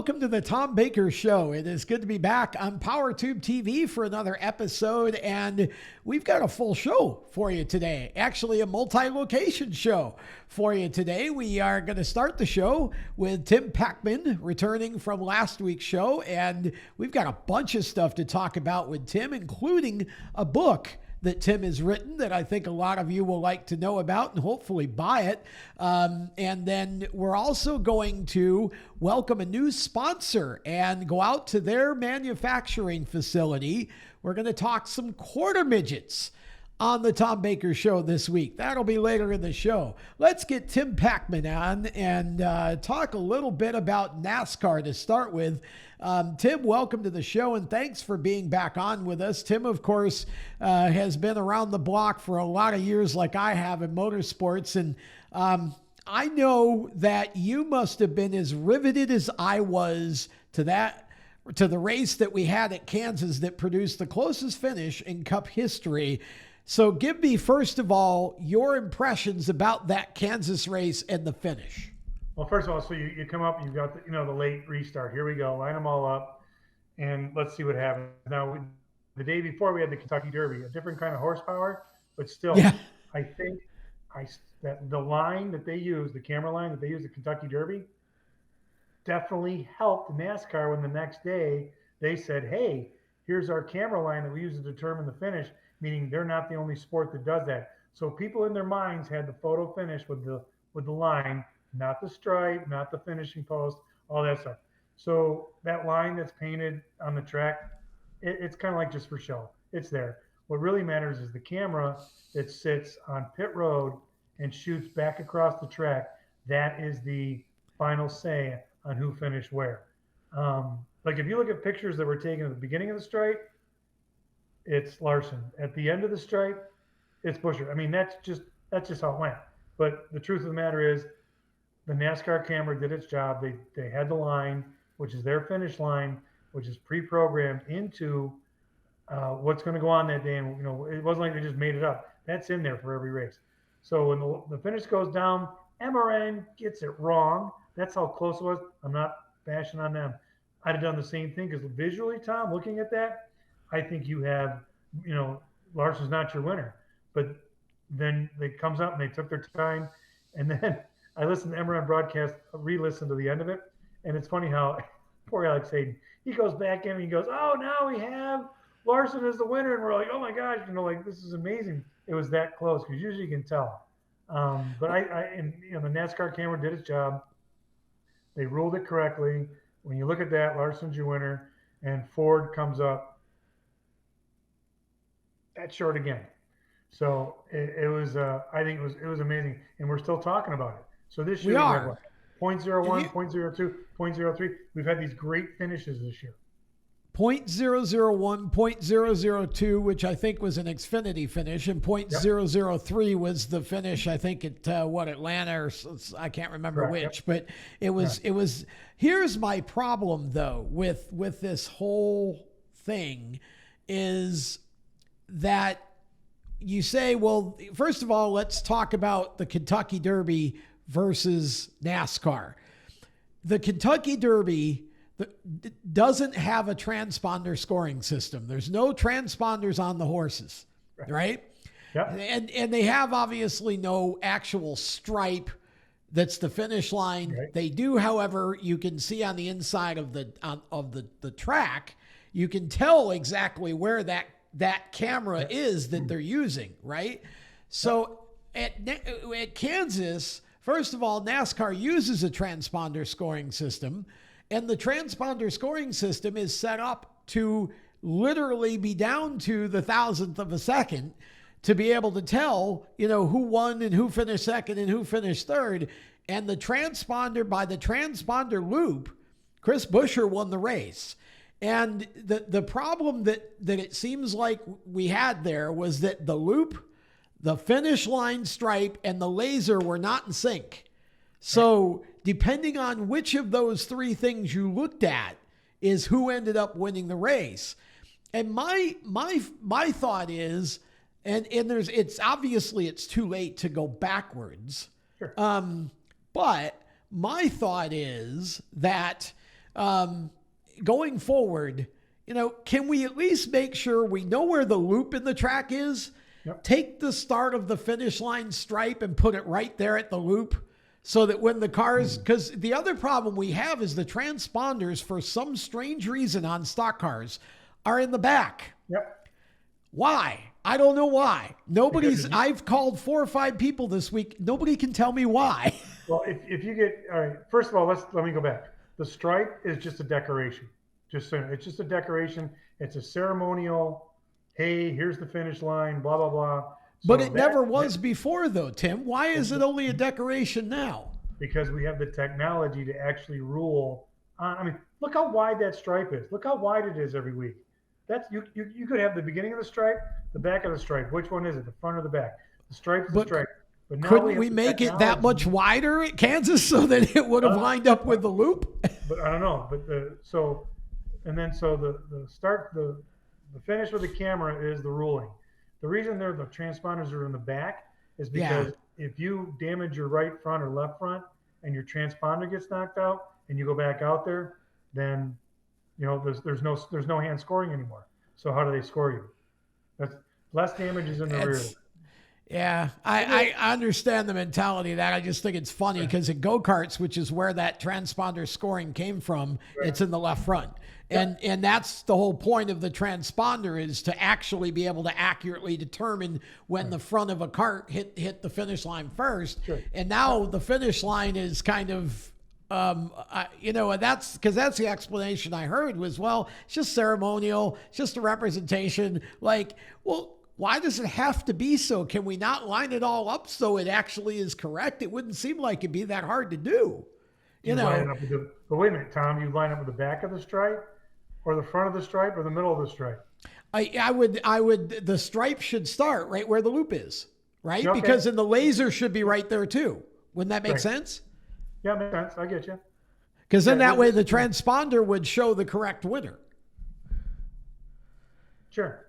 welcome to the Tom Baker Show. It is good to be back on PowerTube TV for another episode, and we've got a full show for you today. Actually, a multi-location show for you today. We are going to start the show with Tim Packman returning from last week's show, and we've got a bunch of stuff to talk about with Tim, including a book that Tim has written that I think a lot of you will like to know about and hopefully buy it. And then we're also going to welcome a new sponsor and go out to their manufacturing facility. We're going to talk some quarter midgets on the Tom Baker Show this week. That'll be later in the show. Let's get Tim Packman on and talk a little bit about NASCAR to start with. Tim, welcome to the show, and thanks for being back on with us. Tim, of course, has been around the block for a lot of years like I have in motorsports, and I know that you must have been as riveted as I was to the race that we had at Kansas that produced the closest finish in Cup history. So give me, first of all, your impressions about that Kansas race and the finish. Well, first of all, so you come up, you've got the late restart. Here we go, line them all up, and let's see what happens. Now, the day before we had the Kentucky Derby, a different kind of horsepower, but still, yeah. I think that the line that they use, the camera line that they use at Kentucky Derby, definitely helped NASCAR when the next day they said, hey, here's our camera line that we use to determine the finish, meaning they're not the only sport that does that. So people in their minds had the photo finish with the line, not the stripe, not the finishing post, all that stuff. So that line that's painted on the track, it's kind of like just for show. It's there. What really matters is the camera that sits on pit road and shoots back across the track. That is the final say on who finished where. Like if you look at pictures that were taken at the beginning of the stripe, it's Larson. At the end of the stripe, it's Buescher. I mean, that's just how it went. But the truth of the matter is, the NASCAR camera did its job. They had the line, which is their finish line, which is pre-programmed into what's going to go on that day. And it wasn't like they just made it up. That's in there for every race. So when the finish goes down, MRN gets it wrong. That's how close it was. I'm not bashing on them. I'd have done the same thing because visually, Tom, looking at that, I think you have, Larson's not your winner. But then it comes up and they took their time, and then I listened to Emron broadcast, re-listened to the end of it, and it's funny how poor Alex Hayden, he goes back in and he goes, oh, now we have Larson as the winner, and we're like, oh my gosh, this is amazing. It was that close because usually you can tell. But the NASCAR camera did its job. They ruled it correctly. When you look at that, Larson's your winner, and Ford comes up. That's short again. So it was, I think it was amazing, and we're still talking about it. So this year we have what? 0.01, 0.02, 0.03. We've had these great finishes this year. 0.001, 0.002, which I think was an Xfinity finish, and 0.003 was the finish, I think, at Atlanta, or I can't remember which, but it was, here's my problem though, with this whole thing is that you say, well, first of all, let's talk about the Kentucky Derby versus NASCAR. The Kentucky Derby doesn't have a transponder scoring system. There's no transponders on the horses, right? Yeah. And they have obviously no actual stripe that's the finish line. Right. They do, however, you can see on the inside of the track, you can tell exactly where that camera is that they're using, right? So at Kansas, first of all, NASCAR uses a transponder scoring system, and the transponder scoring system is set up to literally be down to the thousandth of a second to be able to tell, who won and who finished second and who finished third. And the transponder, by the transponder loop, Chris Buescher won the race. And the problem that it seems like we had there was that the loop, the finish line stripe, and the laser were not in sync. So depending on which of those three things you looked at is who ended up winning the race. And my thought is, and it's obviously it's too late to go backwards. Sure. But my thought is that going forward, can we at least make sure we know where the loop in the track is? Yep. Take the start of the finish line stripe and put it right there at the loop so that when the cars, because the other problem we have is the transponders, for some strange reason on stock cars, are in the back. Yep. Why? I don't know why. I've called 4 or 5 people this week. Nobody can tell me why. Well, if you get, all right, first of all, let me go back. The stripe is just a decoration. Just so it's just a decoration. It's a ceremonial, hey, here's the finish line, blah, blah, blah. So but it never was before, though, Tim. Why is it only a decoration now? Because we have the technology to actually rule on. I mean, look how wide that stripe is. Look how wide it is every week. That's you could have the beginning of the stripe, the back of the stripe. Which one is it, the front or the back? The stripe is the stripe. But now couldn't we make it that much wider at Kansas so that it would have lined up with the loop? But I don't know. But the finish with the camera is the ruling. The reason the transponders are in the back is because if you damage your right front or left front and your transponder gets knocked out and you go back out there, then there's no hand scoring anymore. So how do they score you? That's less damages in the rear. Yeah, I understand the mentality of that. I just think it's funny because in go-karts, which is where that transponder scoring came from, it's in the left front. And that's the whole point of the transponder, is to actually be able to accurately determine when the front of a cart hit the finish line first. Sure. And now the finish line is kind of, that's because that's the explanation I heard was, well, it's just ceremonial, it's just a representation. Like, well, why does it have to be so? Can we not line it all up so it actually is correct? It wouldn't seem like it'd be that hard to do. Line up with but wait a minute, Tom, you line up with the back of the stripe or the front of the stripe or the middle of the stripe? I would, the stripe should start right where the loop is, right? Okay. Because then the laser should be right there too. Wouldn't that make sense? Yeah, makes sense. I get you. Because then that way the transponder would show the correct winner. Sure.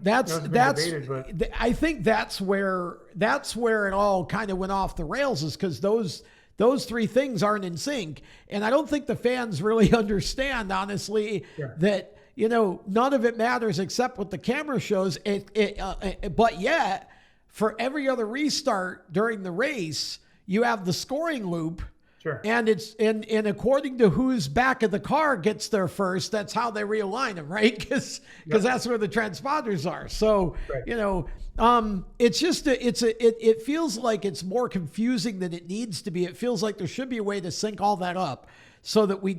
That's debated, I think that's where it all kind of went off the rails, is because those 3 things aren't in sync. And I don't think the fans really understand, honestly, that, none of it matters except what the camera shows. But yet, for every other restart during the race, you have the scoring loop. Sure. And it's and according to whose back of the car gets there first, that's how they realign them, right? Because that's where the transponders are. So it's just it feels like it's more confusing than it needs to be. It feels like there should be a way to sync all that up so that we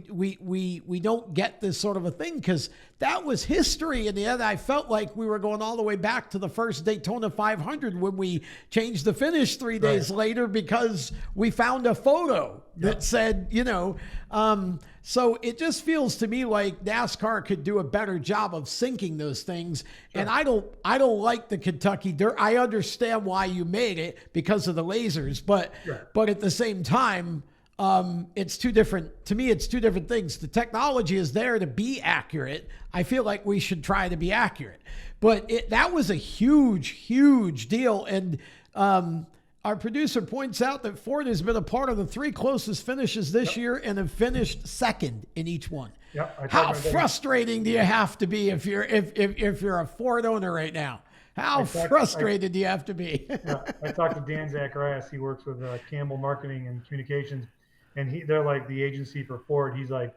don't get this sort of a thing, because that was history. In the end, I felt like we were going all the way back to the first Daytona 500 when we changed the finish 3 days later because we found a photo that said, so it just feels to me like NASCAR could do a better job of syncing those things. Sure. And I don't like the Kentucky Dirt. I understand why you made it because of the lasers, but at the same time, it's two different things. The technology is there to be accurate. I feel like we should try to be accurate, but that was a huge, huge deal. And, our producer points out that Ford has been a part of the 3 closest finishes this year and have finished second in each one. How frustrating do you have to be if you're a Ford owner right now? How frustrated do you have to be? I talked to Dan Zacharias. He works with Campbell Marketing and Communications, and they're like the agency for Ford. He's like,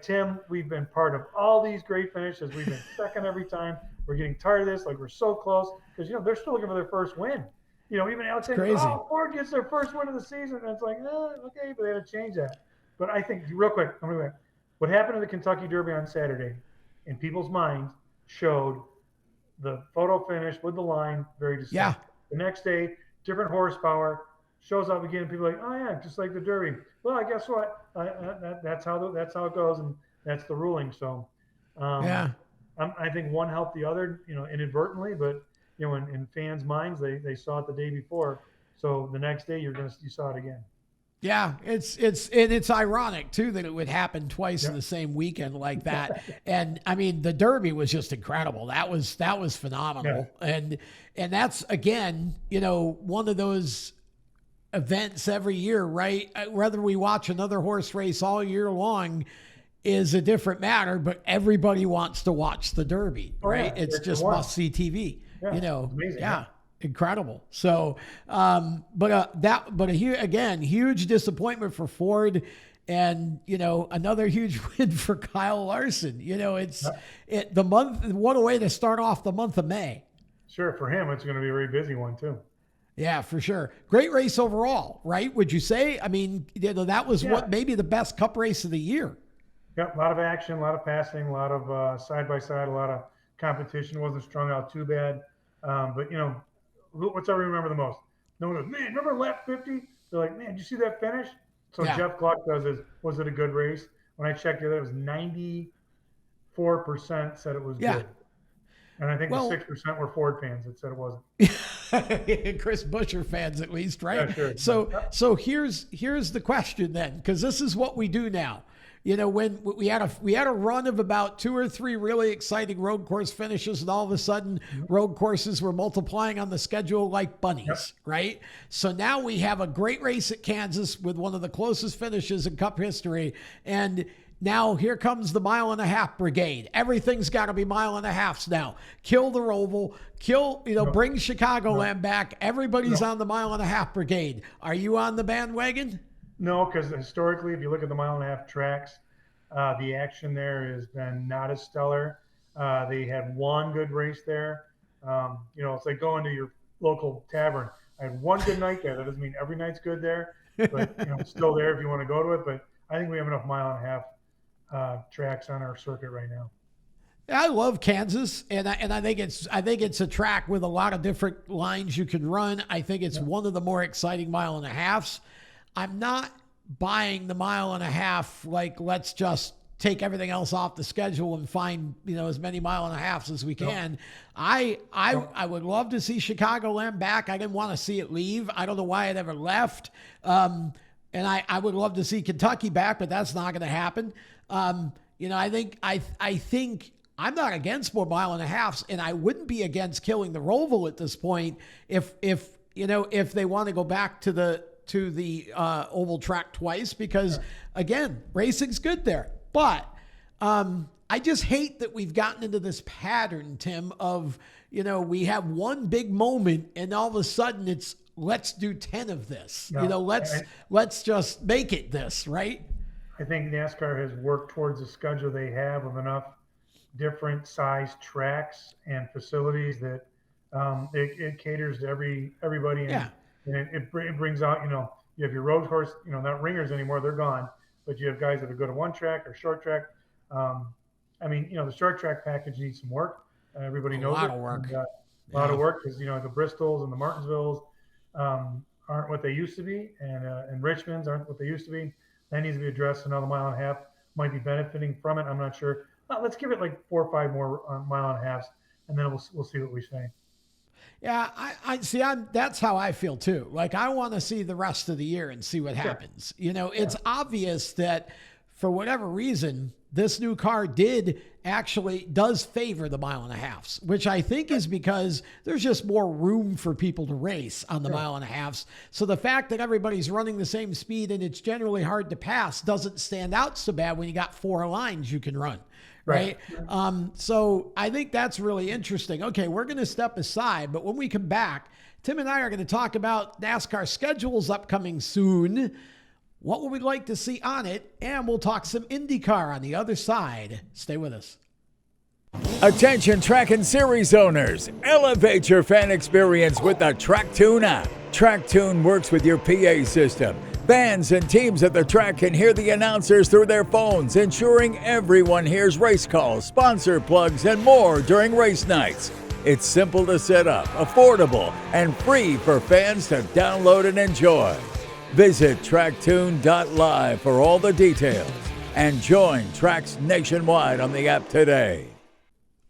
Tim, we've been part of all these great finishes. We've been second every time. We're getting tired of this. Like, we're so close, because they're still looking for their first win. Even Alex saying, Ford gets their first win of the season. And it's like, okay, but they had to change that. But I think, real quick, what happened in the Kentucky Derby on Saturday, in people's minds, showed the photo finish with the line very distinct. Yeah. The next day, different horsepower, shows up again. People are like, oh yeah, just like the Derby. Well, I guess what? That's how it goes, and that's the ruling. So, I think one helped the other, inadvertently, but in fans' minds, they saw it the day before. So the next day, you saw it again. Yeah, it's ironic too that it would happen twice in the same weekend like that. And I mean, the Derby was just incredible. That was phenomenal. Yeah. And that's, again, one of those events every year, right? Whether we watch another horse race all year long, is a different matter, but everybody wants to watch the Derby, right? Yeah. It's just must-see TV, Amazing. Yeah. Incredible. So, but huge disappointment for Ford, and another huge win for Kyle Larson. What a way to start off the month of May. Sure, for him, it's going to be a very busy one too. Yeah, for sure. Great race overall, right? Would you say? I mean, that was what maybe the best Cup race of the year. Yeah, a lot of action, a lot of passing, a lot of side by side, a lot of competition. Wasn't strung out too bad, but what's I remember the most? No one goes, man, remember lap 50? They're like, man, did you see that finish? So Jeff Gluck was it a good race? When I checked it, it was 94% said it was good. And I think the 6% were Ford fans that said it wasn't. Chris Buescher fans, at least, right? Yeah, sure. So here's the question then, because this is what we do now. When we had a run of about 2 or 3 really exciting road course finishes, and all of a sudden road courses were multiplying on the schedule like bunnies, right? So now we have a great race at Kansas with one of the closest finishes in Cup history, and now here comes the 1.5 mile brigade. Everything's got to be 1.5 miles now. Kill the Roval, bring Chicagoland back. Everybody's on the 1.5 mile brigade. Are you on the bandwagon? No, because historically, if you look at the 1.5 mile tracks, the action there has been not as stellar. They had one good race there. It's like going to your local tavern. I had one good night there. That doesn't mean every night's good there, but it's still there if you want to go to it. But I think we have enough 1.5 mile tracks on our circuit right now. I love Kansas, and I think it's a track with a lot of different lines you can run. I think it's one of the more exciting 1.5 miles. I'm not buying the 1.5 miles like let's just take everything else off the schedule and find as many 1.5 miles as we can. I would love to see Chicagoland back. I didn't want to see it leave. I don't know why it ever left. And I would love to see Kentucky back, but that's not going to happen. I think I'm not against more 1.5 miles, and I wouldn't be against killing the Roval at this point if they want to go back to the oval track twice, because again, racing's good there. But I just hate that we've gotten into this pattern, Tim, of, we have one big moment and all of a sudden it's, let's do 10 of this, let's just make it this, right? I think NASCAR has worked towards a schedule they have of enough different size tracks and facilities that it caters to everybody. And it brings out, you have your road course, not ringers anymore, they're gone, but you have guys that are good at one track or short track. The short track package needs some work. Everybody knows it. A lot of work because, the Bristols and the Martinsvilles aren't what they used to be, and Richmonds aren't what they used to be. That needs to be addressed. Another 1.5 miles might be benefiting from it. I'm not sure. Let's give it like 4 or 5 more 1.5 miles, and then we'll see what we say. Yeah, I see. That's how I feel too. Like, I want to see the rest of the year and see what happens. It's obvious that for whatever reason, this new car does favor the 1.5 miles, which I think is because there's just more room for people to race on the 1.5 miles. So the fact that everybody's running the same speed and it's generally hard to pass doesn't stand out so bad when you got 4 lines you can run. Right. So I think that's really interesting. Okay, we're going to step aside, but when we come back, Tim and I are going to talk about NASCAR schedules upcoming soon. What would we like to see on it? And we'll talk some IndyCar on the other side. Stay with us. Attention Track and Series owners, elevate your fan experience with the TrackTune app. TrackTune works with your PA system. Fans and teams at the track can hear the announcers through their phones, ensuring everyone hears race calls, sponsor plugs, and more during race nights. It's simple to set up, affordable, and free for fans to download and enjoy. Visit tracktune.live for all the details and join tracks nationwide on the app today.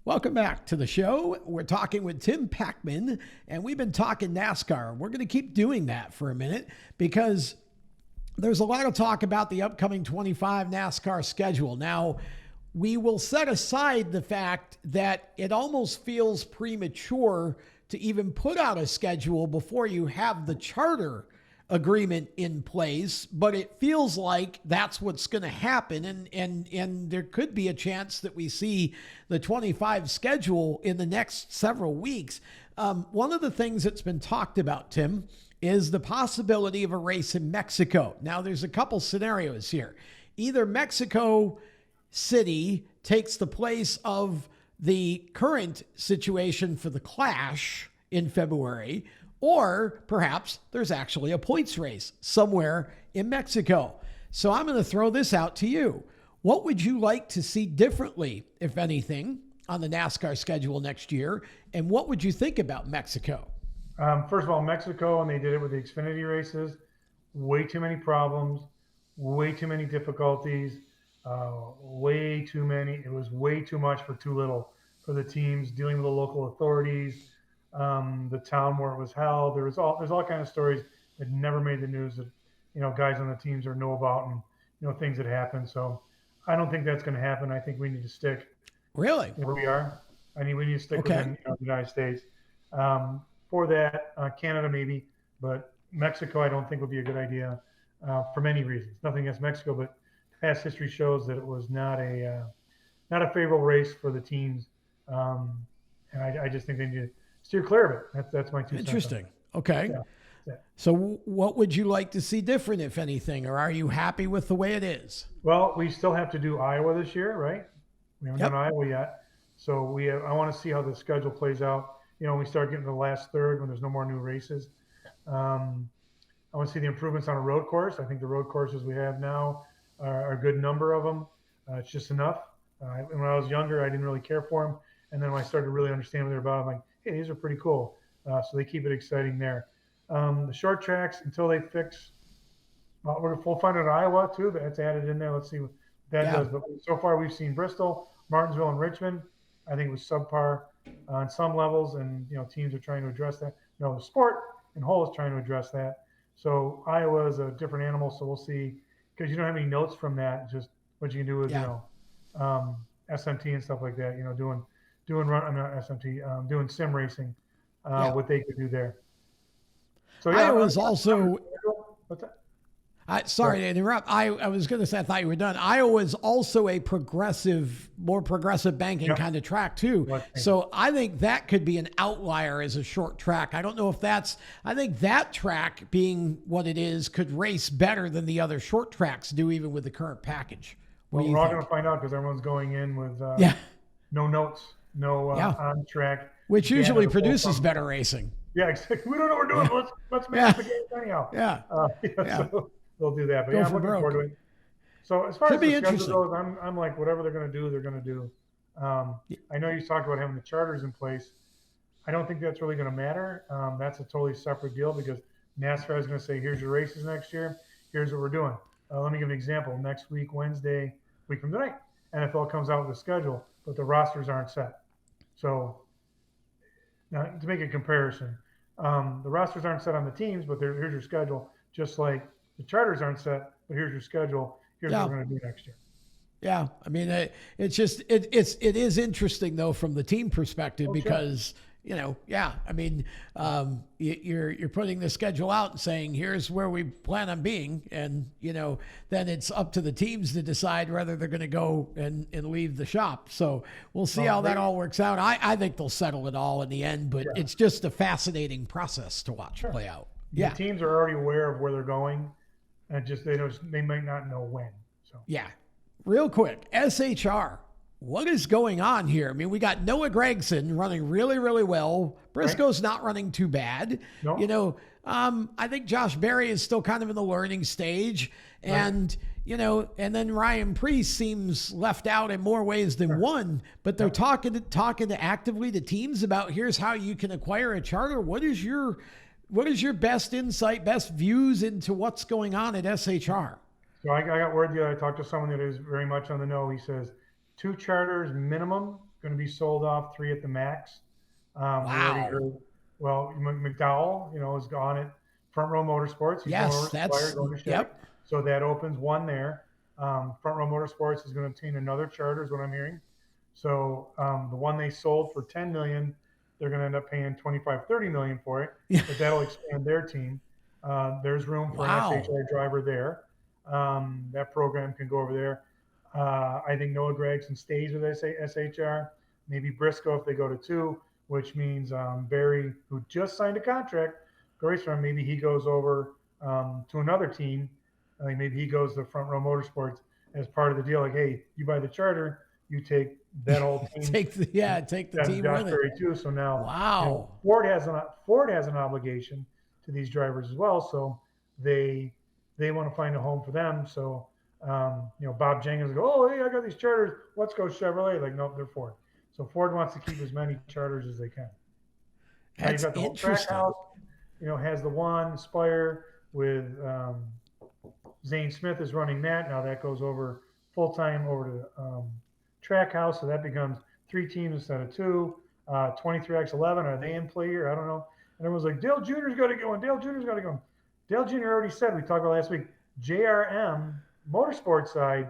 Welcome back to the show. We're talking with Tim Packman, and we've been talking NASCAR. We're going to keep doing that for a minute because there's a lot of talk about the upcoming 25 NASCAR schedule. Now, we will set aside the fact that it almost feels premature to even put out a schedule before you have the charter agreement in place, but it feels like that's what's going to happen. And there could be a chance that we see the 25 schedule in the next several weeks. One of the things that's been talked about, Tim, is the possibility of a race in Mexico. Now, there's a couple scenarios here. Either Mexico City takes the place of the current situation for the Clash in February, or perhaps there's actually a points race somewhere in Mexico. So I'm going to throw this out to you. What would you like to see differently, if anything, on the NASCAR schedule next year? And what would you think about Mexico? First of all, Mexico, and they did it with the Xfinity races, way too many problems, way too many difficulties, way too many. It was way too much for too little for the teams, dealing with the local authorities, the town where it was held. There's all kind of stories that never made the news that, guys on the teams or know about, and, things that happen. So I don't think that's going to happen. I think we need to stick Really? where we are. I mean, we need to stick within the United States. For that, Canada maybe, but Mexico I don't think would be a good idea for many reasons. Nothing against Mexico, but past history shows that it was not a favorable race for the teams, and I just think they need to steer clear of it. That's my 2 cents. Interesting. Okay. Yeah. So what would you like to see different, if anything, or are you happy with the way it is? Well, we still have to do Iowa this year, right? We haven't done Iowa yet, so I want to see how the schedule plays out. When we start getting to the last third, when there's no more new races. I want to see the improvements on a road course. I think the road courses we have now are a good number of them. It's just enough. When I was younger, I didn't really care for them. And then when I started to really understand what they're about, I'm like, hey, these are pretty cool. So they keep it exciting there. The short tracks, until they fix, we'll find it in Iowa too. That's added in there. Let's see what that does. But so far we've seen Bristol, Martinsville, and Richmond. I think it was subpar on some levels, and teams are trying to address that. The sport and whole is trying to address that. So Iowa is a different animal. So we'll see, because you don't have any notes from that. Just what you can do with SMT and stuff like that. Doing sim racing. What they could do there. So Iowa's also. What's that? Sorry to interrupt. I was going to say, I thought you were done. Iowa's also a more progressive banking kind of track too. So I think that could be an outlier as a short track. I don't know if I think that track, being what it is, could race better than the other short tracks do, even with the current package. We're all going to find out, because everyone's going in with no notes, no on track. Which usually produces better racing. Yeah, exactly. We don't know what we're doing. Let's make the game anyhow. So they'll do that. But I'm looking forward to it. So as far as the schedule goes, I'm like, whatever they're going to do, they're going to do. I know you talked about having the charters in place. I don't think that's really going to matter. That's a totally separate deal, because NASCAR is going to say, here's your races next year. Here's what we're doing. Let me give an example. Next week, Wednesday, week from tonight, NFL comes out with a schedule, but the rosters aren't set. So now, to make a comparison, the rosters aren't set on the teams, but here's your schedule. Just like the charters aren't set, but here's your schedule. Here's what we're going to do next year. Yeah, I mean, it's just it is interesting though from the team perspective, because I mean, you're putting the schedule out and saying, here's where we plan on being, and then it's up to the teams to decide whether they're going to go and leave the shop. So we'll see how that all works out. I think they'll settle it all in the end, but it's just a fascinating process to watch play out. The teams are already aware of where they're going, and they might not know when. So real quick, SHR. What is going on here? I mean, we got Noah Gragson running really, really well. Briscoe's not running too bad. Nope. I think Josh Berry is still kind of in the learning stage. And, and then Ryan Preece seems left out in more ways than one. But they're talking actively to teams about, here's how you can acquire a charter. What is your best insight, best views into what's going on at SHR? So I got word that I talked to someone that is very much on the know. He says 2 charters minimum, going to be sold off, 3 at the max. Wow. Well, McDowell, is gone at Front Row Motorsports. He's going to ship. So that opens 1 there. Front Row Motorsports is going to obtain another charter, is what I'm hearing. So the one they sold for $10 million, they're going to end up paying $25-30 million for it. But that'll expand their team. There's room for Wow. an SHR driver there. That program can go over there. I think Noah Gregson stays with SHR. Maybe Briscoe if they go to 2, which means Barry, who just signed a contract, race from, maybe he goes over to another team. I think maybe he goes to Front Row Motorsports as part of the deal. Like, hey, you buy the charter, you take that whole team. take the team Josh with Berry it. too. So now, Wow. Ford has an obligation to these drivers as well. So they want to find a home for them. So Bob Jenkins go, oh hey, I got these charters. Let's go Chevrolet. Like, nope, they're Ford. So Ford wants to keep as many charters as they can. Now you've That's got the whole interesting. Trackhouse, has the one Spire with Zane Smith is running that. Now that goes over full time over to Trackhouse, so that becomes 3 teams instead of 2. 23x11, are they in play here? I don't know. And everyone's like, Dale Jr.'s got to go, and Dale Jr.'s got to go. Dale Jr. already said, we talked about last week, JRM Motorsports side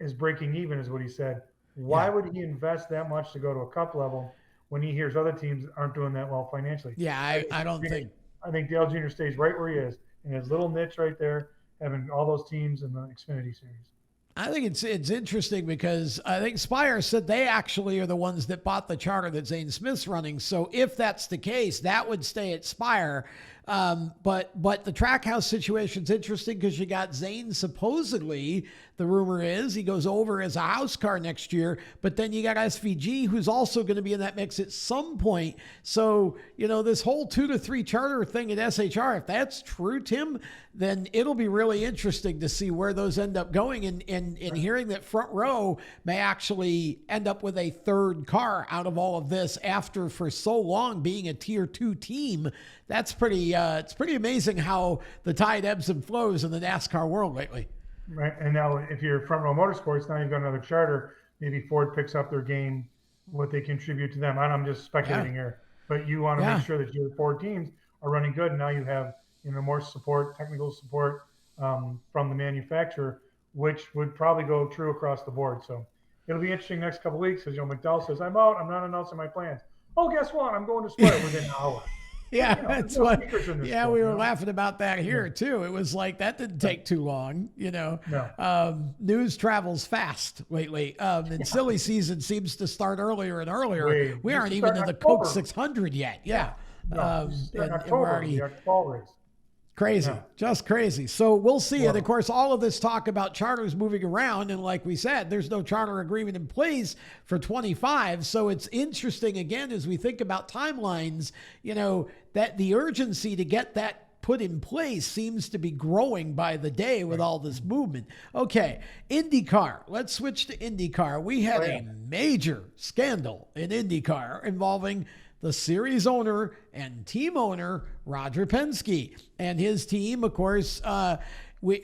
is breaking even, is what he said. Why would he invest that much to go to a cup level when he hears other teams aren't doing that well financially? Yeah, I don't think. I think Dale Jr. stays right where he is in his little niche right there, having all those teams in the Xfinity Series. I think it's interesting because I think Spire said they actually are the ones that bought the charter that Zane Smith's running. So if that's the case, that would stay at Spire. But the Trackhouse situation's interesting because you got Zane supposedly, the rumor is, he goes over as a house car next year, but then you got SVG who's also going to be in that mix at some point. So, this whole 2 to 3 charter thing at SHR, if that's true, Tim, then it'll be really interesting to see where those end up going. And hearing that Front Row may actually end up with a 3rd car out of all of this after for so long being a tier 2 team, that's it's pretty amazing how the tide ebbs and flows in the NASCAR world lately. Right. And now if you're Front Row Motorsports, now you've got another charter. Maybe Ford picks up their game, what they contribute to them. I'm just speculating here. But you want to make sure that your 4 teams are running good. And now you have more support, technical support from the manufacturer, which would probably go true across the board. So it'll be interesting next couple of weeks because McDowell says, I'm out. I'm not announcing my plans. Oh, guess what? I'm going to Spire within an hour. Yeah, that's what. Yeah, we were laughing about that here too. It was like that didn't take too long, No. News travels fast lately, and silly season seems to start earlier and earlier. We aren't even in the Coke 600 yet. Yeah, no, and October, we're already fall race. crazy, just crazy. So we'll see. Yeah. And of course, all of this talk about charters moving around, and like we said, there's no charter agreement in place for 25. So it's interesting again as we think about timelines. That the urgency to get that put in place seems to be growing by the day with all this movement. Okay, IndyCar. Let's switch to IndyCar. We had a major scandal in IndyCar involving the series owner and team owner, Roger Penske, and his team. Of course,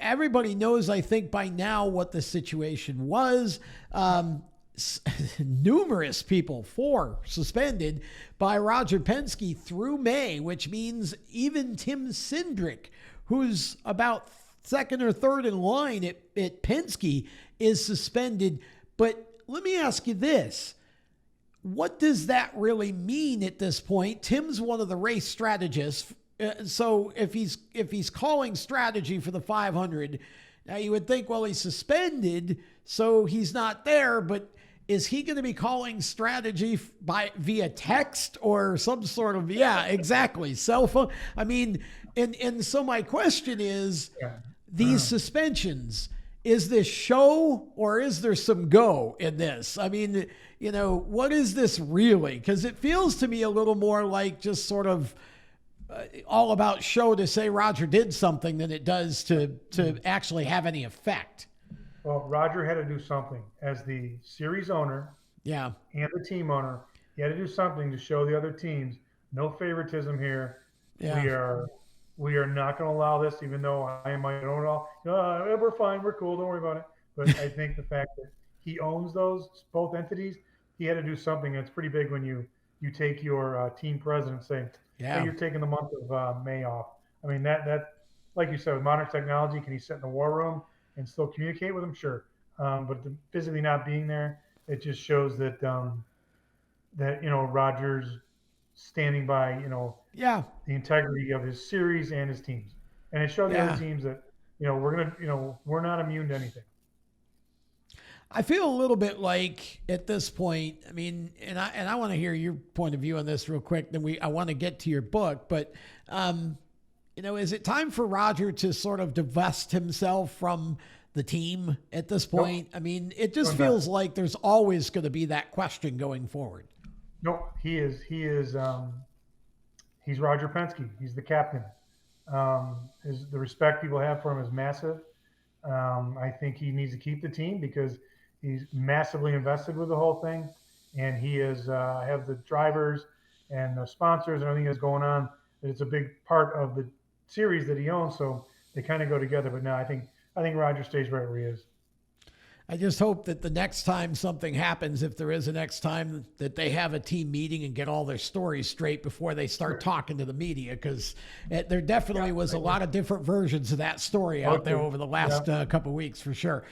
everybody knows, I think, by now what the situation was. Numerous people, 4 suspended by Roger Penske through May, which means even Tim Cindric, who's about 2nd or 3rd in line at Penske, is suspended. But let me ask you this. What does that really mean at this point? Tim's one of the race strategists. So if he's calling strategy for the 500, now you would think, well, he's suspended, so he's not there, but is he going to be calling strategy via text or some sort of, exactly, cell phone? I mean, and so my question is, these suspensions, is this show or is there some go in this? I mean, what is this really? Because it feels to me a little more like just sort of all about show to say Roger did something than it does to actually have any effect. Well, Roger had to do something as the series owner and the team owner. He had to do something to show the other teams, no favoritism here. Yeah. We are not going to allow this, even though I might own it all. We're fine. We're cool. Don't worry about it. But I think the fact that he owns both entities, he had to do something. It's pretty big when you take your team president and say, hey, you're taking the month of May off. I mean, that like you said, with modern technology, can he sit in the war room and still communicate with them? Sure. But physically not being there, it just shows that Roger's standing by, the integrity of his series and his teams. and it showed the other teams that, we're not immune to anything. I feel a little bit like at this point, I mean, and I want to hear your point of view on this real quick. Then I want to get to your book, but is it time for Roger to sort of divest himself from the team at this point? Nope. I mean, it just feels like there's always going to be that question going forward. No, he's Roger Penske. He's the captain. The respect people have for him is massive. I think he needs to keep the team because he's massively invested with the whole thing, and he is have the drivers and the sponsors and everything that's going on. It's a big part of the series that he owns, so they kind of go together. But no, I think Roger stays right where he is. I just hope that the next time something happens, if there is a next time, that they have a team meeting and get all their stories straight before they start talking to the media, because there definitely was a lot of different versions of that story out there over the last couple of weeks, for sure.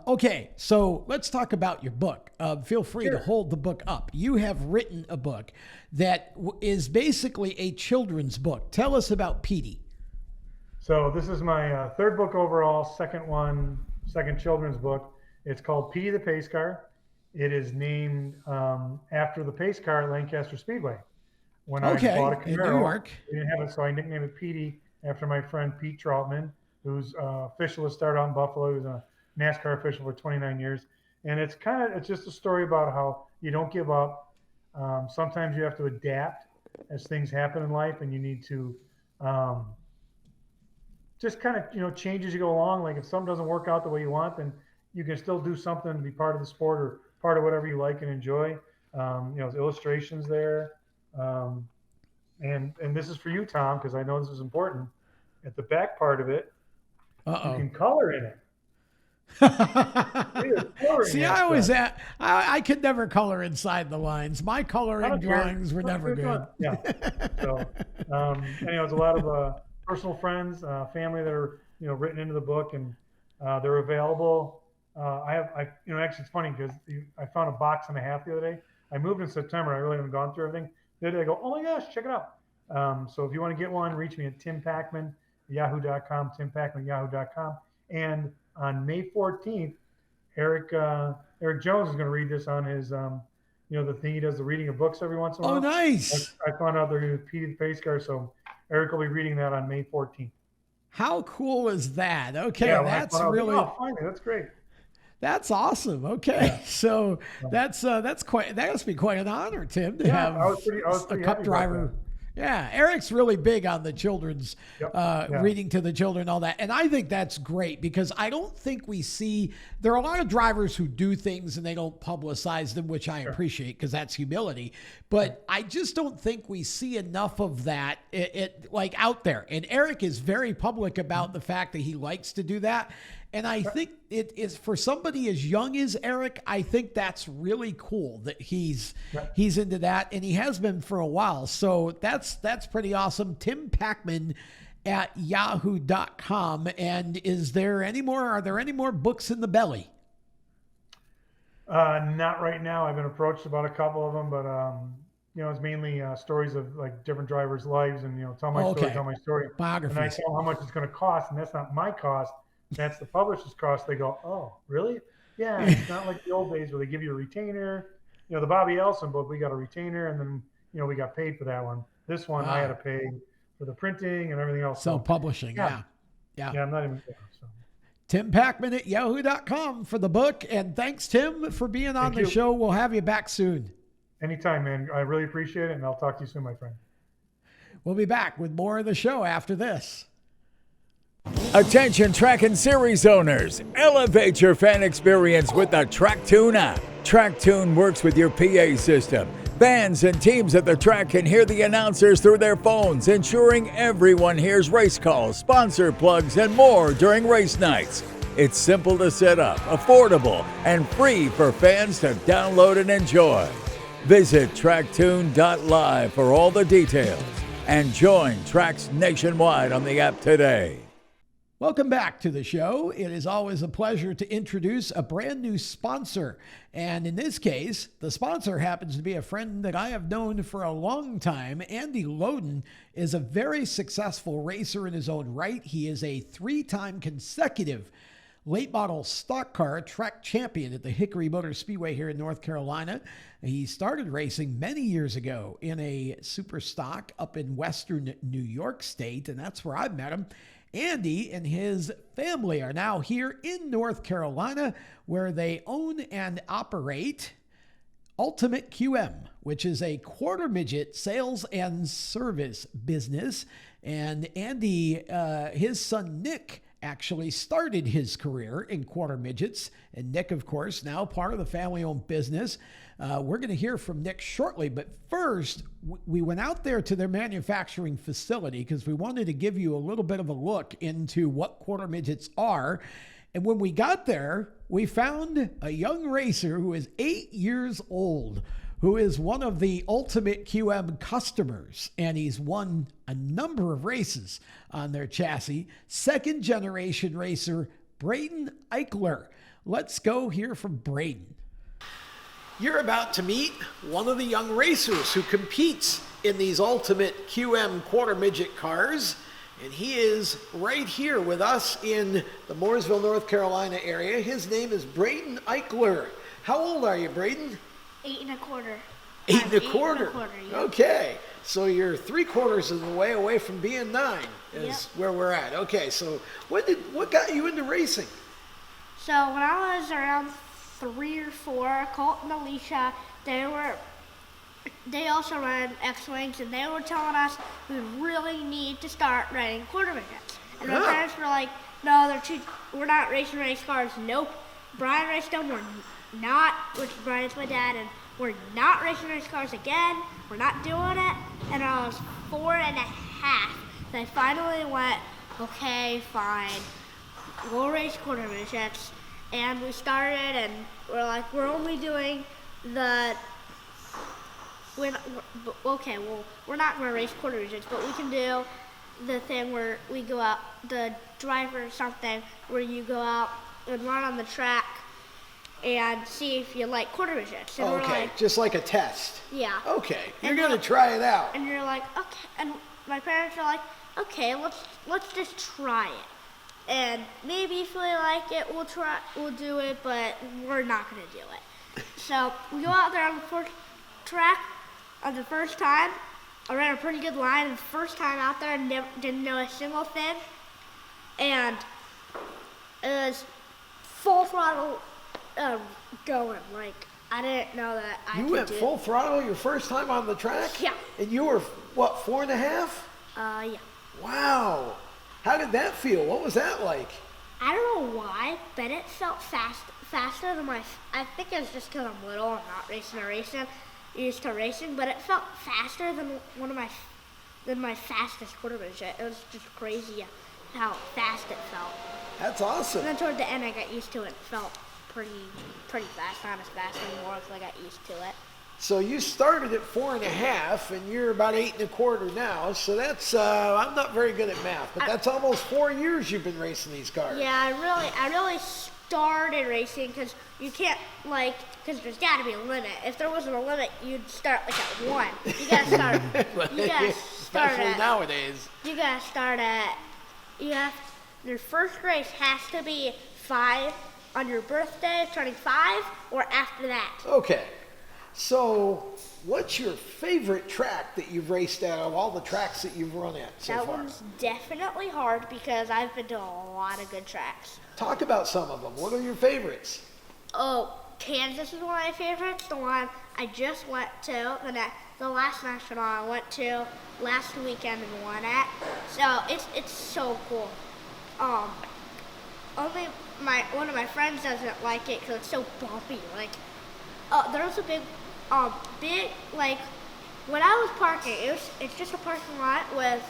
Okay, so let's talk about your book. Feel free to hold the book up. You have written a book that is basically a children's book. Tell us about Petey. So this is my third book overall, second children's book. It's called Petey the Pace Car. It is named after the pace car at Lancaster Speedway. When I bought a Camaro, in New York. I didn't have it, so I nicknamed it Petey after my friend Pete Trautman, who's official that started out in Buffalo. He was a NASCAR official for 29 years. And it's just a story about how you don't give up. Sometimes you have to adapt as things happen in life, and you need to just kind of, change as you go along. Like if something doesn't work out the way you want, then you can still do something to be part of the sport or part of whatever you like and enjoy. There's illustrations there. And this is for you, Tom, because I know this is important. At the back part of it, you can color in it. See, I could never color inside the lines. My coloring drawings were never good. Yeah. So, there's a lot of personal friends, family that are, written into the book, and they're available. Actually, it's funny because I found a box and a half the other day. I moved in September. I really haven't gone through everything. The other day I go, oh my gosh, check it out. So if you want to get one, reach me at Tim Packman, yahoo.com, timpackman.yahoo.com. And on May 14th, Eric Jones is going to read this on his, the thing he does, the reading of books every once in a while. Oh, nice. I found out they're going to do Petey the Pace Car. So Eric will be reading that on May 14th. How cool is that? Okay, that's really. Finally, that's great. That's awesome. Okay, so that must be quite an honor, Tim, to have I was pretty a Cup driver. Yeah, Eric's really big on the children's reading to the children, all that. And I think that's great because I don't think we see, there are a lot of drivers who do things and they don't publicize them, which I appreciate because that's humility. But I just don't think we see enough of that like out there. And Eric is very public about the fact that he likes to do that. And I think it is, for somebody as young as Eric, I think that's really cool that he's into that, and he has been for a while. So that's pretty awesome. Tim Packman at yahoo.com. And are there any more books in the belly? Not right now. I've been approached about a couple of them, but it's mainly stories of like different drivers' lives, and tell my story. Biographies. And I tell them how much it's going to cost, and that's not my cost. That's the publisher's cost. They go, oh, really? Yeah, it's not like the old days where they give you a retainer. The Bobby Elson book, we got a retainer, and then we got paid for that one. This one, I had to pay for the printing and everything else. Self-publishing, yeah. I'm not even there. So. Tim Packman at yahoo.com for the book. And thanks, Tim, for being on the show. We'll have you back soon. Anytime, man. I really appreciate it, and I'll talk to you soon, my friend. We'll be back with more of the show after this. Attention track and series owners, elevate your fan experience with the TrackTune app. TrackTune works with your PA system. Fans and teams at the track can hear the announcers through their phones, ensuring everyone hears race calls, sponsor plugs, and more during race nights. It's simple to set up, affordable, and free for fans to download and enjoy. Visit tracktune.live for all the details and join tracks nationwide on the app today. Welcome back to the show. It is always a pleasure to introduce a brand new sponsor. And in this case, the sponsor happens to be a friend that I have known for a long time. Andy Loden is a very successful racer in his own right. He is a 3-time consecutive late model stock car track champion at the Hickory Motor Speedway here in North Carolina. He started racing many years ago in a super stock up in western New York State, and that's where I met him. Andy and his family are now here in North Carolina, where they own and operate Ultimate QM, which is a quarter midget sales and service business. And Andy, his son Nick, actually started his career in quarter midgets. And Nick, of course, now part of the family-owned business. We're going to hear from Nick shortly, but first, we went out there to their manufacturing facility because we wanted to give you a little bit of a look into what quarter midgets are. And when we got there, we found a young racer who is 8 years old, who is one of the Ultimate QM customers, and he's won a number of races on their chassis. Second generation racer, Braden Eichler. Let's go hear from Braden. You're about to meet one of the young racers who competes in these Ultimate QM quarter midget cars. And he is right here with us in the Mooresville, North Carolina area. His name is Braden Eichler. How old are you, Braden? 8 1/4. 8 1/4. Yeah. Okay, so you're 3/4 of the way away from being 9 is Yep. where we're at. Okay, so what got you into racing? So when I was around 3 or 4, Colt and Alicia, they also ran X-Wings, and they were telling us we really need to start running quarter midgets. And my parents were like, no, we're not racing race cars. Nope. Brian raced them, we're not, which Brian's my dad, and we're not racing race cars again. We're not doing it. And I was 4 1/2. And I finally went, okay, fine. We'll race quarter midgets. And we started, and we're like, we're only doing we're not going to race quarter midgets, but we can do the thing where we go out, the driver or something, where you go out and run on the track and see if you like quarter midgets. And we're Okay, like, just like a test. yeah. Okay, you're And going to try it out. And you're like, okay. And my parents are like, okay, let's just try it. And maybe if we like it, we'll do it, but we're not going to do it. So we go out there on the first track. On the first time, I ran a pretty good line. The first time out there, I didn't know a single thing. And it was full throttle going. Like, I didn't know that I could do it. You went full throttle your first time on the track? Yeah. And you were, what, 4 1/2? Yeah. Wow. How did that feel? What was that like? I don't know why, but it felt faster than I think it was just because I'm little and not used to racing, but it felt faster than my fastest quarter midget. It was just crazy how fast it felt. That's awesome. And then toward the end, I got used to it. It felt pretty fast, not as fast anymore because I got used to it. So you started at 4 1/2, and you're about 8 1/4 now. So that's I'm not very good at math, but that's almost 4 years you've been racing these cars. Yeah, I really started racing because you can't because there's got to be a limit. If there wasn't a limit, you'd start like at 1. You gotta start. Especially nowadays. Your first race has to be 5 on your birthday, turning 5, or after that. Okay. So, what's your favorite track that you've raced at of all the tracks that you've run at so That far? one's definitely hard because I've been to a lot of good tracks. Talk about some of them. What are your favorites? Oh, Kansas is one of my favorites. The one I just went to, the last national I went to last weekend and won at. So it's so cool. Only one of my friends doesn't like it because it's so bumpy. There was a big when I was parking, it's just a parking lot with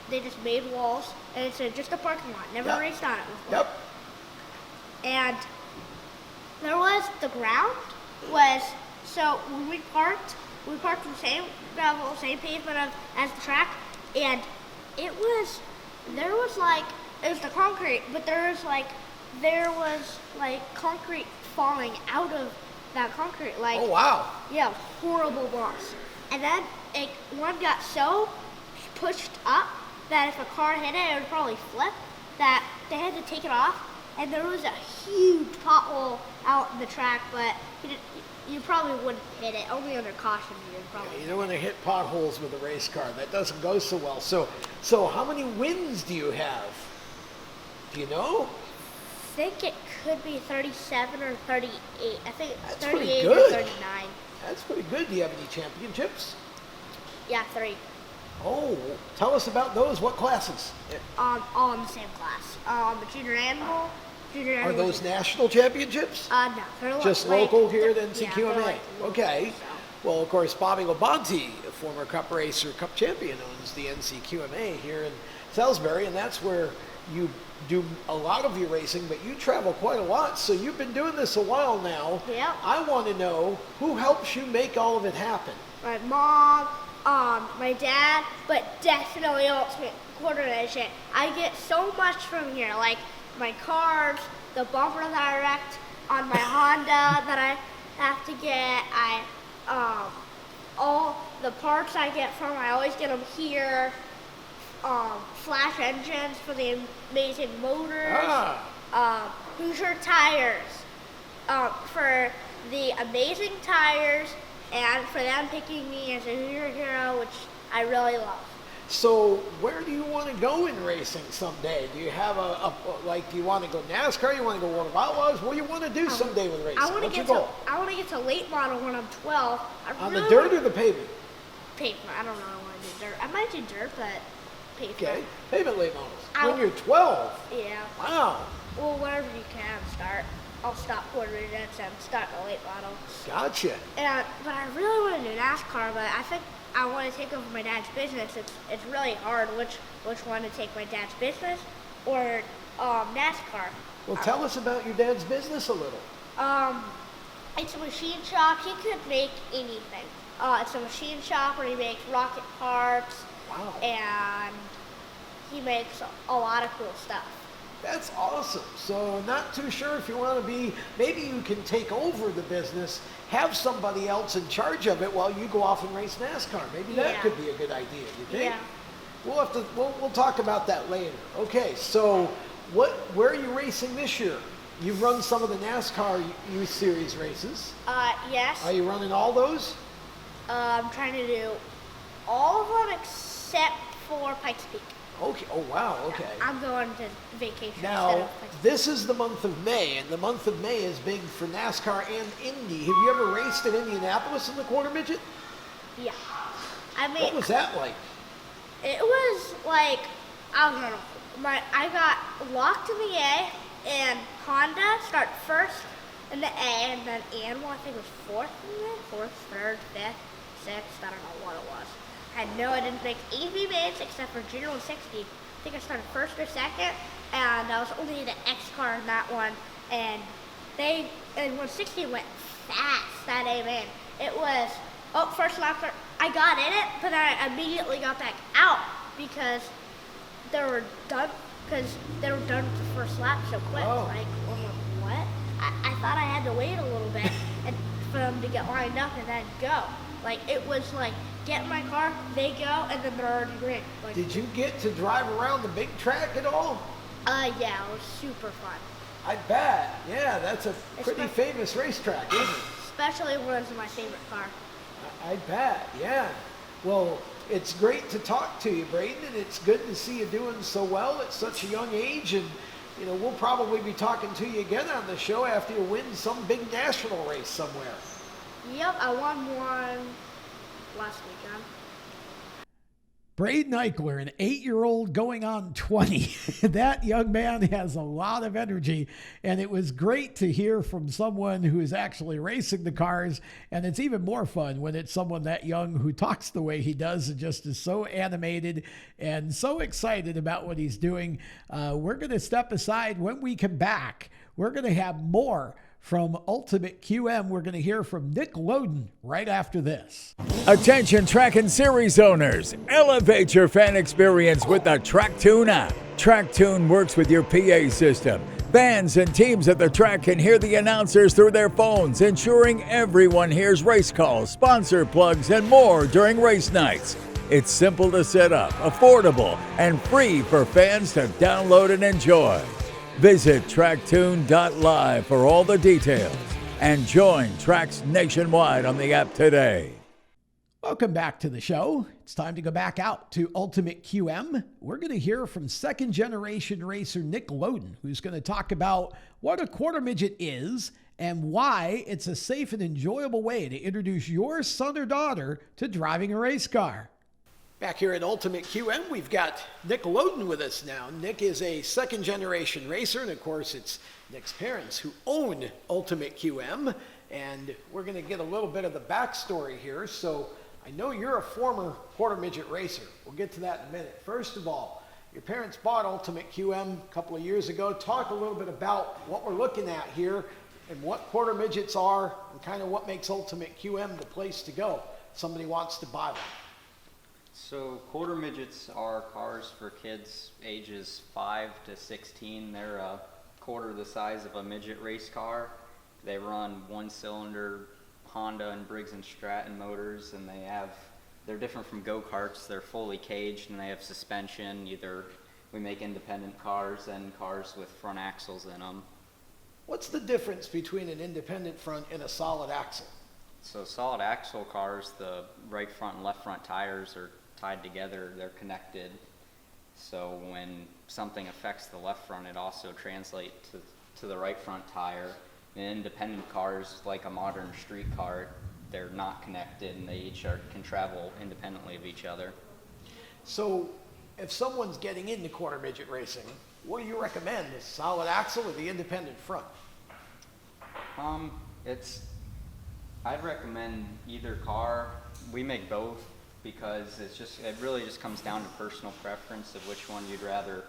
they just made walls, and it's just a parking lot. Never raced on it before. Yep. And the ground so when we parked in the same gravel, same pavement as the track, and there was it was the concrete, but there was concrete falling out of that concrete. Like, Oh, wow. yeah, horrible loss. And then one got so pushed up that if a car hit it, it would probably flip, that they had to take it off. And there was a huge pothole out in the track, but you probably wouldn't hit it. Only under caution you would probably. You don't want to hit potholes with a race car. That doesn't go so well. So how many wins do you have? Do you know? I think it could be 37 or 38. I think it's That's pretty 38 good. or 39. That's pretty good. Do you have any championships? Yeah, 3. Oh, tell us about those. What classes? All in the same class. The junior animal. Are those national championships? No, they're Just local here at Yeah, NCQMA? they're local, Okay. so. Well, of course, Bobby Labonte, a former Cup racer, Cup champion, owns the NCQMA here in Salisbury, and that's where you do a lot of your racing, but you travel quite a lot, so you've been doing this a while now. Yep. I want to know, who helps you make all of it happen? My mom, my dad, but definitely ultimate coordination. Shit. I get so much from here, like my carbs, the bumper that I wrecked on my Honda that I have to get. All the parts I get from, I always get them here. Flash engines for the amazing motors. Hoosier tires for the amazing tires, and for them picking me as a Hoosier hero, which I really love. So where do you want to go in racing someday? Do you have do you want to go NASCAR? You want to go World of Outlaws? What do you want to do someday with racing? I want What's to your get goal? I want to get to late model when I'm 12. On the dirt or the pavement? Pavement. I don't know. I want to do dirt. I might do dirt, but pavement. Okay, pavement late models. I- When you're 12? Yeah. Wow, Well, whenever you can start. I'll stop coordinates and start the late model. gotcha. But I really want to do NASCAR, but I think I want to take over my dad's business. It's really hard which one to take, my dad's business or NASCAR. Well, tell us about your dad's business a little. It's a machine shop. He could make anything. It's a machine shop where he makes rocket parts. Wow. And he makes a lot of cool stuff. That's awesome. So not too sure if you want to be, maybe you can take over the business, have somebody else in charge of it while you go off and race NASCAR. Maybe that Yeah. could be a good idea, you think? Yeah. We'll talk about that later. Okay, so where are you racing this year? You've run some of the NASCAR Youth Series races. Yes. Are you running all those? I'm trying to do all of them except for Pikes Peak. Okay. Oh, wow. Okay. I'm going to vacation instead Now, of Pikes Peak. this is the month of May, and the month of May is big for NASCAR and Indy. Have you ever raced in Indianapolis in the quarter midget? Yeah. I mean, What was that like? it was like, I don't know. I got locked in the A, and Honda start first in the A, and then Animal, I think, was fourth in there. Fourth, third, fifth, sixth, I don't know what it was. I didn't make any mains except for Junior 160. I think I started first or second, and I was only the X car in that one. And 160 went fast that A main. It was, first lap, I got in it, but I immediately got back out because they were done with the first lap so quick. Oh. Like, what? I thought I had to wait a little bit and for them to get lined up and then go. Like, it was like, get in my car, they go, and then they're already green. Like, Did you get to drive around the big track at all? yeah, it was super fun. I bet. Yeah, that's a pretty my- famous racetrack, isn't it? Especially when it's my favorite car. I bet. Yeah. Well, it's great to talk to you, Braden, and it's good to see you doing so well at such a young age. And we'll probably be talking to you again on the show after you win some big national race somewhere. Yep, I won one last weekend. Braden Eichler, an 8-year-old going on 20. That young man has a lot of energy, and it was great to hear from someone who is actually racing the cars. And it's even more fun when it's someone that young who talks the way he does and just is so animated and so excited about what he's doing. We're going to step aside. When we come back, we're going to have more from Ultimate QM. We're going to hear from Nick Loden right after this. Attention track and series owners, elevate your fan experience with the Track Tune app. TrackTune works with your PA system. Fans and teams at the track can hear the announcers through their phones, ensuring everyone hears race calls, sponsor plugs, and more during race nights. It's simple to set up, affordable, and free for fans to download and enjoy. Visit tracktune.live for all the details and join Tracks nationwide on the app today. Welcome back to the show. It's time to go back out to Ultimate QM. We're going to hear from second generation racer Nick Loden, who's going to talk about what a quarter midget is and why it's a safe and enjoyable way to introduce your son or daughter to driving a race car. Back here at Ultimate QM, we've got Nick Loden with us now. Nick is a second generation racer, and of course it's Nick's parents who own Ultimate QM. And we're going to get a little bit of the backstory here. So I know you're a former quarter midget racer. We'll get to that in a minute. First of all, your parents bought Ultimate QM a couple of years ago. Talk a little bit about what we're looking at here and what quarter midgets are and kind of what makes Ultimate QM the place to go if somebody wants to buy one. So quarter midgets are cars for kids ages 5 to 16. They're a quarter the size of a midget race car. They run one-cylinder Honda and Briggs & Stratton motors, and they're different from go-karts. They're fully caged and they have suspension. We make independent cars and cars with front axles in them. What's the difference between an independent front and a solid axle? So solid axle cars, the right front and left front tires are tied together, they're connected. So when something affects the left front, it also translates to the right front tire. In independent cars, like a modern street car, they're not connected and they each can travel independently of each other. So if someone's getting into quarter midget racing, what do you recommend, the solid axle or the independent front? I'd recommend either car. We make both because it really just comes down to personal preference of which one you'd rather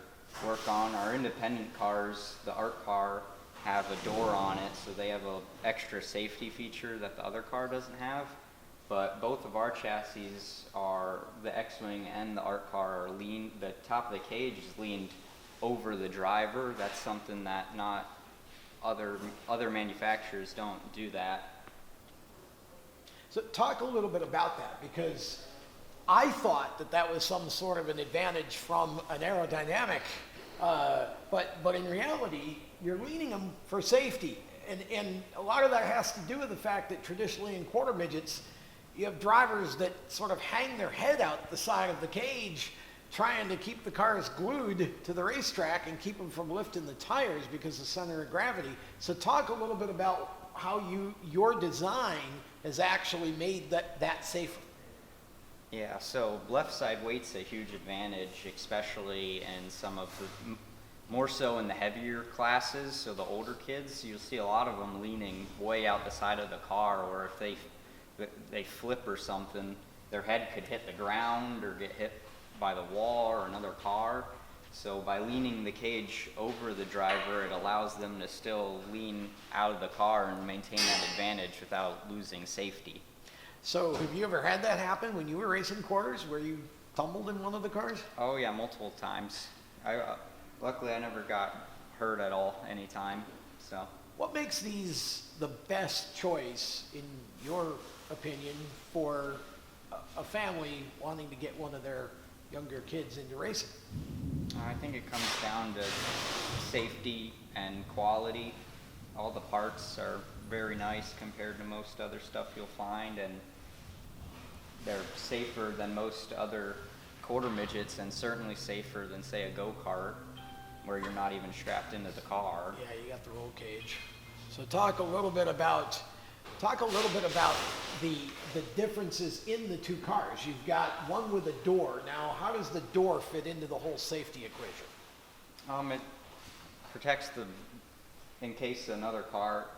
work on. Our independent cars, the art car, have a door on it, so they have an extra safety feature that the other car doesn't have. But both of our chassis are, the X-Wing and the art car are the top of the cage is leaned over the driver. That's something that not other manufacturers don't do that. So talk a little bit about that, because I thought that was some sort of an advantage from an aerodynamic, but in reality, you're leaning them for safety. And a lot of that has to do with the fact that traditionally in quarter midgets, you have drivers that sort of hang their head out the side of the cage trying to keep the cars glued to the racetrack and keep them from lifting the tires because of center of gravity. So talk a little bit about how your design has actually made that safer. Yeah, so left side weight's a huge advantage, especially in some of the, more so in the heavier classes. So the older kids, you'll see a lot of them leaning way out the side of the car, or if they flip or something, their head could hit the ground or get hit by the wall or another car. So by leaning the cage over the driver, it allows them to still lean out of the car and maintain that advantage without losing safety. So have you ever had that happen when you were racing quarters, where you tumbled in one of the cars? Oh yeah, multiple times. Luckily I never got hurt at all any time. So what makes these the best choice, in your opinion, for a family wanting to get one of their younger kids into racing? I think it comes down to safety and quality. All the parts are very nice compared to most other stuff you'll find, and they're safer than most other quarter midgets, and certainly safer than, say, a go-kart where you're not even strapped into the car. Yeah, you got the roll cage. So talk a little bit about the differences in the two cars. You've got one with a door. Now, how does the door fit into the whole safety equation? It protects in case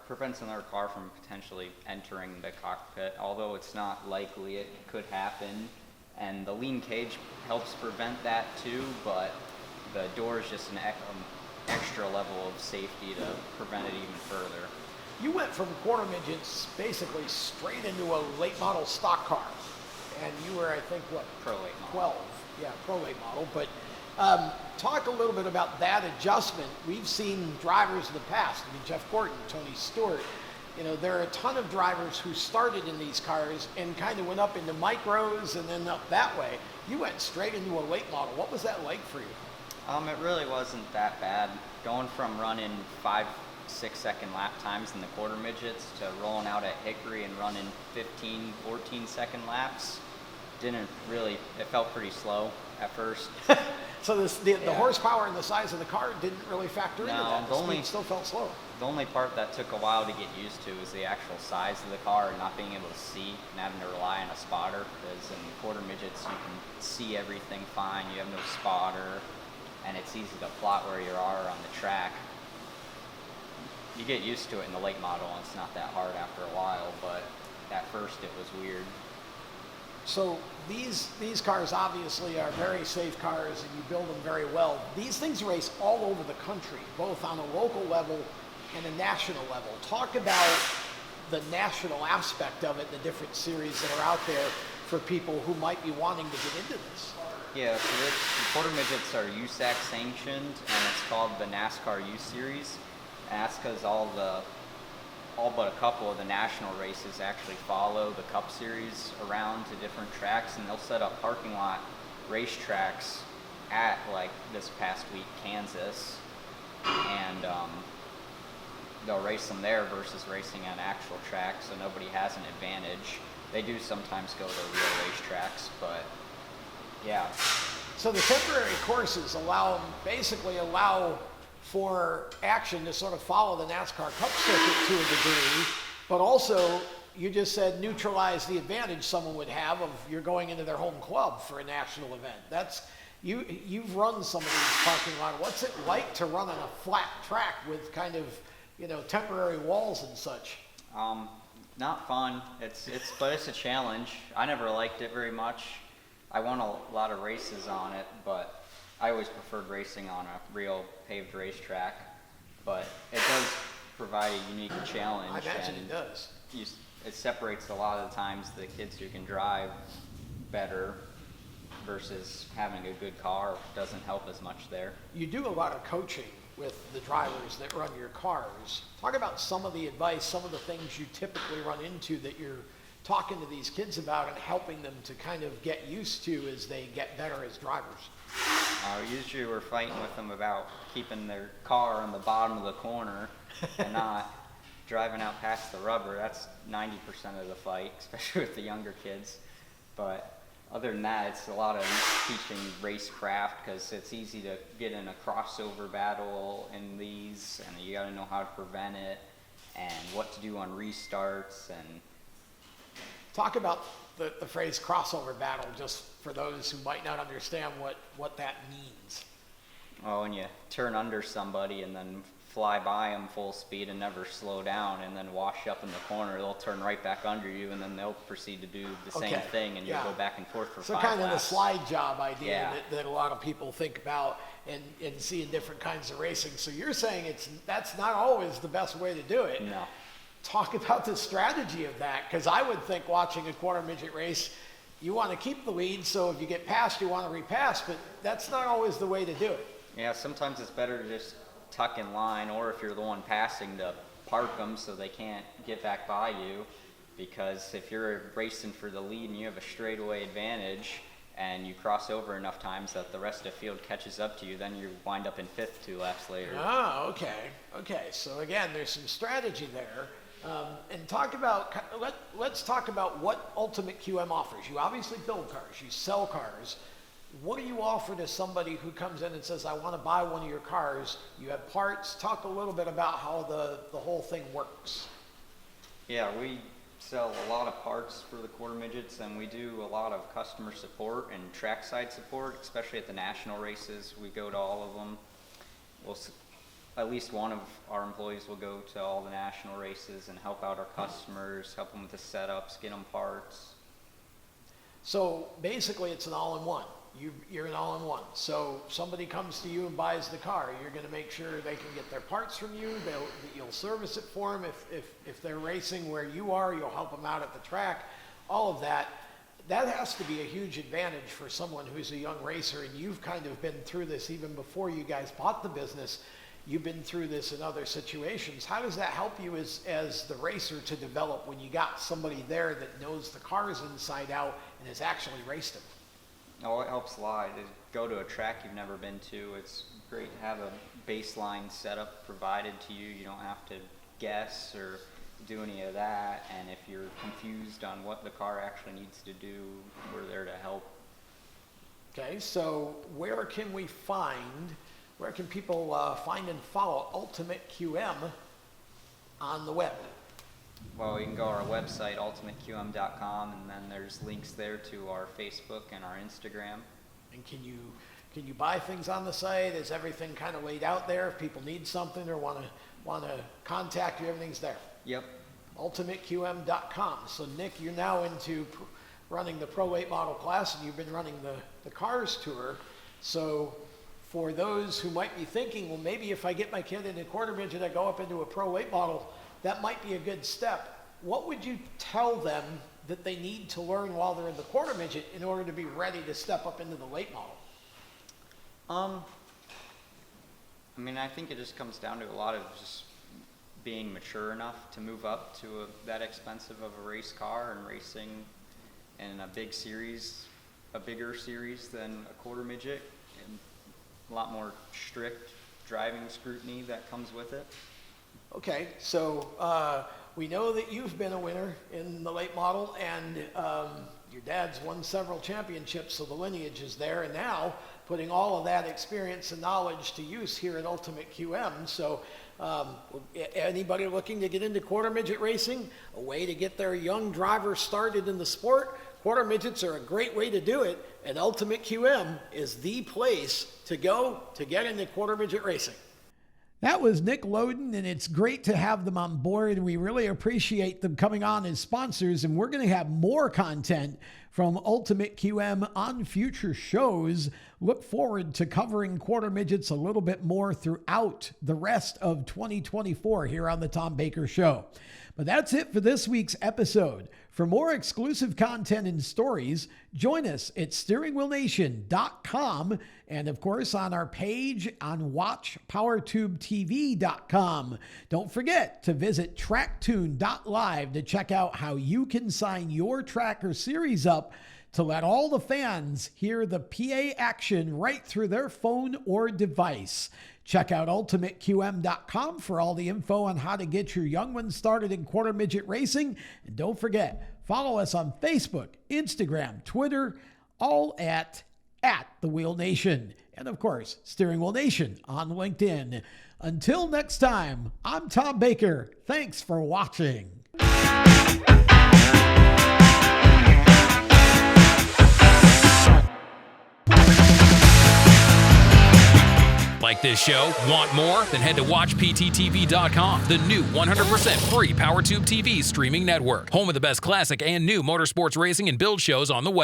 prevents another car from potentially entering the cockpit, although it's not likely, it could happen. And the lean cage helps prevent that too, but the door is just an extra level of safety to prevent it even further. You went from quarter midgets basically straight into a late model stock car. And you were, I think, what? Pro late model. 12. Yeah, pro late model. But Talk a little bit about that adjustment. We've seen drivers in the past. I mean, Jeff Gordon, Tony Stewart. There are a ton of drivers who started in these cars and kind of went up into micros and then up that way. You went straight into a late model. What was that like for you? It really wasn't that bad. Going from running 5-6 second lap times in the quarter midgets to rolling out at Hickory and running 15-14 second laps, it felt pretty slow at first. So the horsepower and the size of the car didn't really factor into that. The speed still felt slow. The only part that took a while to get used to was the actual size of the car and not being able to see and having to rely on a spotter, because in quarter midgets you can see everything fine, you have no spotter, and it's easy to plot where you are on the track. You get used to it in the late model and it's not that hard after a while, but at first it was weird. So these cars obviously are very safe cars and you build them very well. These things race all over the country, both on a local level and a national level. Talk about the national aspect of it, the different series that are out there for people who might be wanting to get into this. Yeah, so the quarter midgets are USAC sanctioned, and it's called the NASCAR U Series. And that's because all but a couple of the national races actually follow the Cup Series around to different tracks, and they'll set up parking lot racetracks at, like this past week, Kansas, and they'll race them there versus racing on actual tracks, so nobody has an advantage. They do sometimes go to real racetracks, but yeah. So the temporary courses basically allow for action to sort of follow the NASCAR Cup circuit to a degree, but also you just said neutralize the advantage someone would have of you're going into their home club for a national event. You've run some of these parking lots. What's it like to run on a flat track with kind of temporary walls and such? Not fun. But it's a challenge. I never liked it very much. I won a lot of races on it, but I always preferred racing on a real paved racetrack. But it does provide a unique challenge. I imagine it does. It separates a lot of the times the kids who can drive better versus having a good car doesn't help as much there. You do a lot of coaching with the drivers that run your cars. Talk about some of the advice, some of the things you typically run into that you're talking to these kids about and helping them to kind of get used to as they get better as drivers. Usually we're fighting with them about keeping their car on the bottom of the corner and not driving out past the rubber. That's 90% of the fight, especially with the younger kids. But other than that, it's a lot of teaching racecraft, because it's easy to get in a crossover battle in these, and you got to know how to prevent it and what to do on restarts. And talk about the phrase crossover battle, just for those who might not understand what that means. Well, when you turn under somebody and then fly by them full speed and never slow down and then wash up in the corner, they'll turn right back under you and then they'll proceed to do the same thing, and you'll go back and forth for 5 laps. So kind of the slide job idea Yeah. that a lot of people think about and see in different kinds of racing. So you're saying that's not always the best way to do it. No. Talk about the strategy of that, because I would think watching a quarter midget race, you want to keep the lead, so if you get past, you want to repass, but that's not always the way to do it. Yeah, sometimes it's better to just tuck in line, or if you're the one passing, to park them so they can't get back by you, because if you're racing for the lead and you have a straightaway advantage and you cross over enough times that the rest of the field catches up to you, then you wind up in 5th 2 laps later. Oh, okay. So again, there's some strategy there. And let's talk about what Ultimate QM offers. You obviously build cars, you sell cars. What do you offer to somebody who comes in and says, I want to buy one of your cars? You have parts. Talk a little bit about how the whole thing works. Yeah, we sell a lot of parts for the quarter midgets, and we do a lot of customer support and trackside support, especially at the national races. We go to all of them. At least one of our employees will go to all the national races and help out our customers, help them with the setups, get them parts. So basically it's an all-in-one. You're an all-in-one. So somebody comes to you and buys the car, you're going to make sure they can get their parts from you. You'll service it for them. If they're racing where you are, you'll help them out at the track. All of that. that has to be a huge advantage for someone who's a young racer, and you've kind of been through this even before you guys bought the business. You've been through this in other situations. How does that help you as the racer to develop when you got somebody there that knows the cars inside out and has actually raced them? Oh, it helps a lot. To go to a track you've never been to, it's great to have a baseline setup provided to you. You don't have to guess or do any of that. And if you're confused on what the car actually needs to do, we're there to help. Okay, so where can people find and follow Ultimate QM on the web? Well, you can go to our website, ultimateqm.com, and then there's links there to our Facebook and our Instagram. And can you buy things on the site? Is everything kind of laid out there? If people need something or want to contact you, everything's there. Yep. ultimateqm.com. So Nick, you're now into running the Pro 8 model class, and you've been running the Cars Tour. So for those who might be thinking, well, maybe if I get my kid in a quarter midget, I go up into a Pro 8 model, that might be a good step. What would you tell them that they need to learn while they're in the quarter midget in order to be ready to step up into the late model? I mean, I think it just comes down to a lot of just being mature enough to move up to that expensive of a race car and racing in a bigger series than a quarter midget, and a lot more strict driving scrutiny that comes with it. Okay, so we know that you've been a winner in the late model, and your dad's won several championships, so the lineage is there, and now putting all of that experience and knowledge to use here at Ultimate QM. So anybody looking to get into quarter midget racing, a way to get their young drivers started in the sport, quarter midgets are a great way to do it, and Ultimate QM is the place to go to get into quarter midget racing. That was Nick Loden, and it's great to have them on board. We really appreciate them coming on as sponsors, and we're going to have more content from Ultimate QM on future shows. Look forward to covering quarter midgets a little bit more throughout the rest of 2024 here on the Tom Baker Show. But that's it for this week's episode. For more exclusive content and stories, join us at steeringwheelnation.com and, of course, on our page on watchpowertubetv.com. Don't forget to visit tracktune.live to check out how you can sign your track or series up to let all the fans hear the PA action right through their phone or device. Check out ultimateqm.com for all the info on how to get your young ones started in quarter midget racing. And don't forget, follow us on Facebook, Instagram, Twitter, all at The Wheel Nation. And of course, Steering Wheel Nation on LinkedIn. Until next time, I'm Tom Baker. Thanks for watching. Like this show? Want more? Then head to WatchPTTV.com, the new 100% free PowerTube TV streaming network. Home of the best classic and new motorsports racing and build shows on the web.